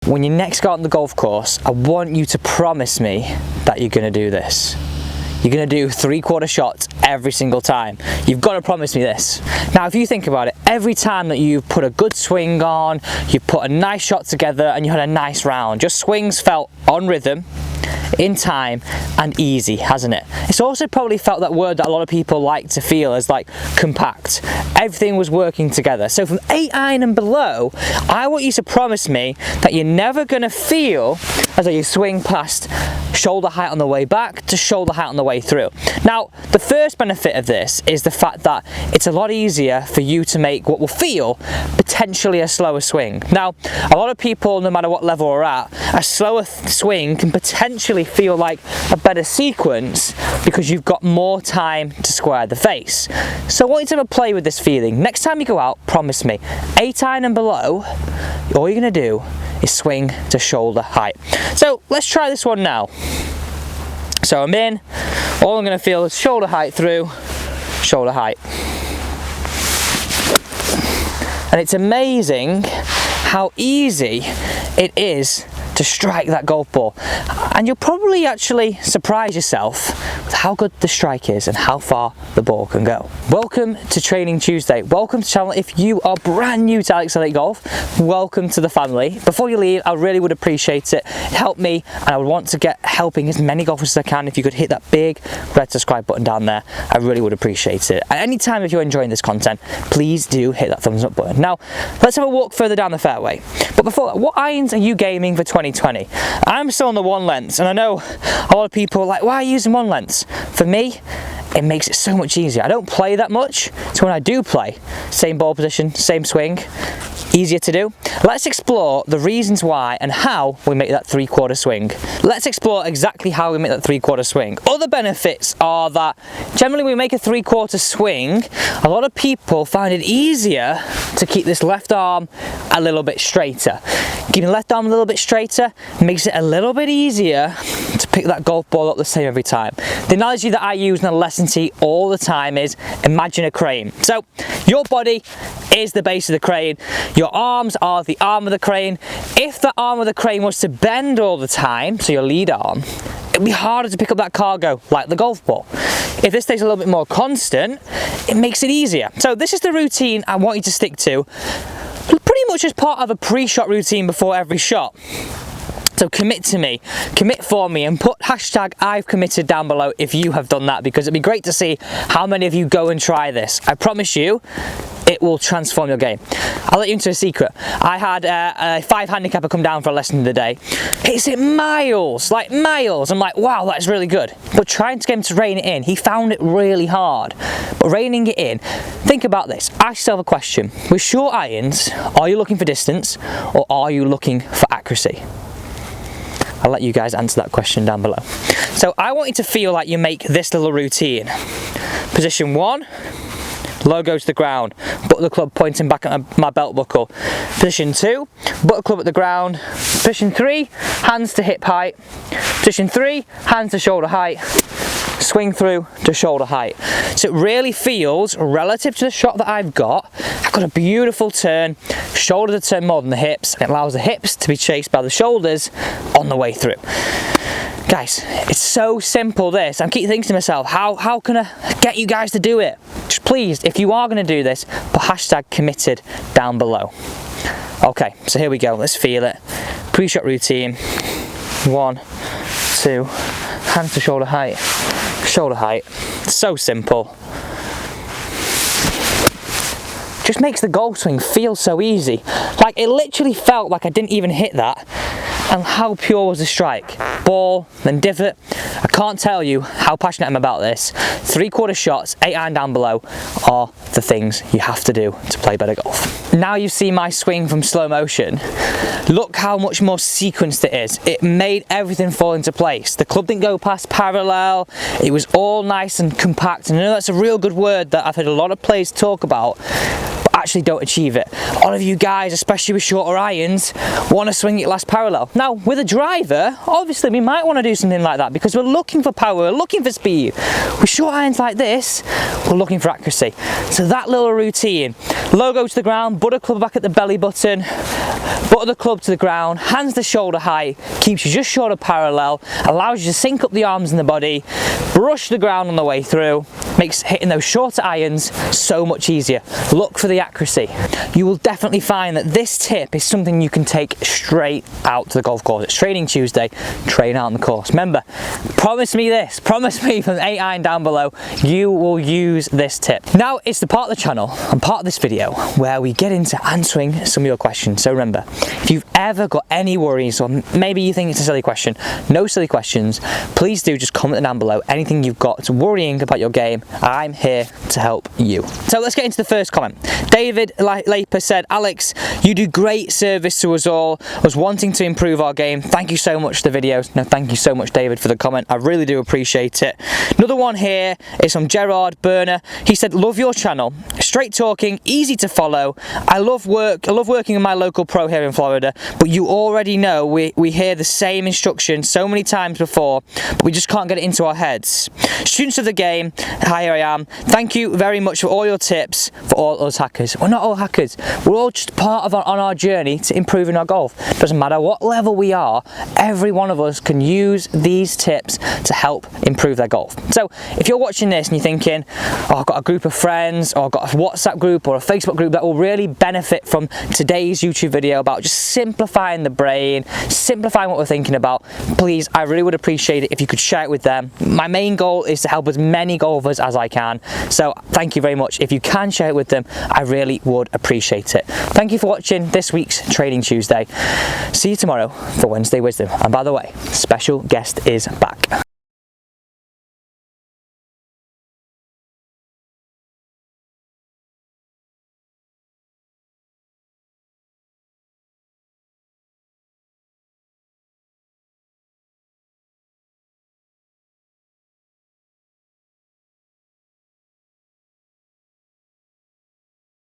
When you next go out on the golf course, I want you to promise me that you're going to do this. You're going to do 3/4 shots every single time. You've got to promise me this. Now, if you think about it, every time that you've put a good swing on, you put a nice shot together and you had a nice round, your swings felt on rhythm, in time and easy, hasn't it? It's also probably felt that word that a lot of people like to feel as like compact. Everything was working together. So from 8-iron and below, I want you to promise me that you're never going to feel as though you swing past shoulder height on the way back to shoulder height on the way through. Now, the first benefit of this is the fact that it's a lot easier for you to make what will feel potentially a slower swing. Now, a lot of people, no matter what level we're at, a slower swing can potentially feel like a better sequence because you've got more time to square the face. So I want you to have a play with this feeling. Next time you go out, promise me, 8-iron and below, all you're going to do is swing to shoulder height. So let's try this one now. So I'm in, all I'm going to feel is shoulder height through, shoulder height. And it's amazing how easy it is to strike that golf ball. And you'll probably actually surprise yourself with how good the strike is and how far the ball can go. Welcome to Training Tuesday. Welcome to the channel. If you are brand new to Elliott Golf, welcome to the family. Before you leave, I really would appreciate it. Help me, and I would want to get helping as many golfers as I can. If you could hit that big red subscribe button down there, I really would appreciate it. At any time, if you're enjoying this content, please do hit that thumbs up button. Now, let's have a walk further down the fairway. But before that, what irons are you gaming for 2020? I'm still on the 1 length, and I know a lot of people are like, why are you using 1 length? For me, it makes it so much easier. I don't play that much, so when I do play, same ball position, same swing, easier to do. Let's explore the reasons why and how we make that 3/4 swing. Let's explore exactly how we make that 3/4 swing. Other benefits are that generally when we make a 3/4 swing, a lot of people find it easier to keep this left arm a little bit straighter. Keeping the left arm a little bit straighter makes it a little bit easier to pick that golf ball up the same every time. The analogy that I use in a lesson tee all the time is imagine a crane. So your body is the base of the crane, your arms are the arm of the crane. If the arm of the crane was to bend all the time, so your lead arm, it'd be harder to pick up that cargo like the golf ball. If this stays a little bit more constant, it makes it easier. So this is the routine I want you to stick to, pretty much as part of a pre-shot routine before every shot. So commit to me, commit for me, and put hashtag I've committed down below if you have done that, because it'd be great to see how many of you go and try this. I promise you, it will transform your game. I'll let you into a secret. I had a 5 handicapper come down for a lesson today. Hits it miles, like miles. I'm like, wow, that's really good. But trying to get him to rein it in, he found it really hard. But reining it in, think about this. Ask yourself a question. With short irons, are you looking for distance or are you looking for accuracy? I'll let you guys answer that question down below. So I want you to feel like you make this little routine. Position 1, low goes to the ground, butt of the club pointing back at my belt buckle. Position 2, butt of the club at the ground. Position 3, hands to hip height. Position 3, hands to shoulder height. Swing through to shoulder height. So it really feels, relative to the shot that I've got a beautiful turn, shoulder to turn more than the hips, and it allows the hips to be chased by the shoulders on the way through. Guys, it's so simple this. I keep thinking to myself, how can I get you guys to do it? Just please, if you are going to do this, put hashtag committed down below. Okay, so here we go, let's feel it. Pre-shot routine, 1, 2, hands to shoulder height, shoulder height. So simple. Just makes the golf swing feel so easy. Like it literally felt like I didn't even hit that. And how pure was the strike? Ball, then divot. I can't tell you how passionate I'm about this. 3/4 shots, 8-iron down below are the things you have to do to play better golf. Now you see my swing from slow motion. Look how much more sequenced it is. It made everything fall into place. The club didn't go past parallel. It was all nice and compact. And I know that's a real good word that I've heard a lot of players talk about. actually don't achieve it. A lot of you guys, especially with shorter irons, want to swing it last parallel. Now, with a driver, obviously we might want to do something like that because we're looking for power, we're looking for speed. With short irons like this, we're looking for accuracy. So that little routine, logo to the ground, butter club back at the belly button, butter the club to the ground, hands to shoulder height, keeps you just short of parallel, allows you to sync up the arms and the body, brush the ground on the way through, makes hitting those shorter irons so much easier. Look for the accuracy. You will definitely find that this tip is something you can take straight out to the golf course. It's Training Tuesday, train out on the course. Remember, promise me this, promise me from 8 iron down below, you will use this tip. Now it's the part of the channel and part of this video where we get into answering some of your questions. So remember, if you've ever got any worries, or maybe you think it's a silly question, no silly questions, please do just comment down below anything you've got worrying about your game. I'm here to help you. So let's get into the first comment. David Laper said, Alex, you do great service to us all, us wanting to improve our game. Thank you so much for the videos. No, thank you so much, David, for the comment. I really do appreciate it. Another one here is from Gerard Burner. He said, love your channel, straight talking, easy to follow. I love working in my local pro here in Florida, but you already know we hear the same instruction so many times before, but we just can't get it into our heads. Students of the game, here I am. Thank you very much for all your tips for all us hackers. We're not all hackers. We're all just part of on our journey to improving our golf. Doesn't matter what level we are, every one of us can use these tips to help improve their golf. So if you're watching this and you're thinking, oh, I've got a group of friends, or I've got a WhatsApp group or a Facebook group that will really benefit from today's YouTube video about just simplifying the brain, simplifying what we're thinking about, please, I really would appreciate it if you could share it with them. My main goal is to help as many golfers as I can. So thank you very much. If you can share it with them, I really would appreciate it. Thank you for watching this week's Training Tuesday. See you tomorrow for Wednesday Wisdom. And by the way, special guest is back.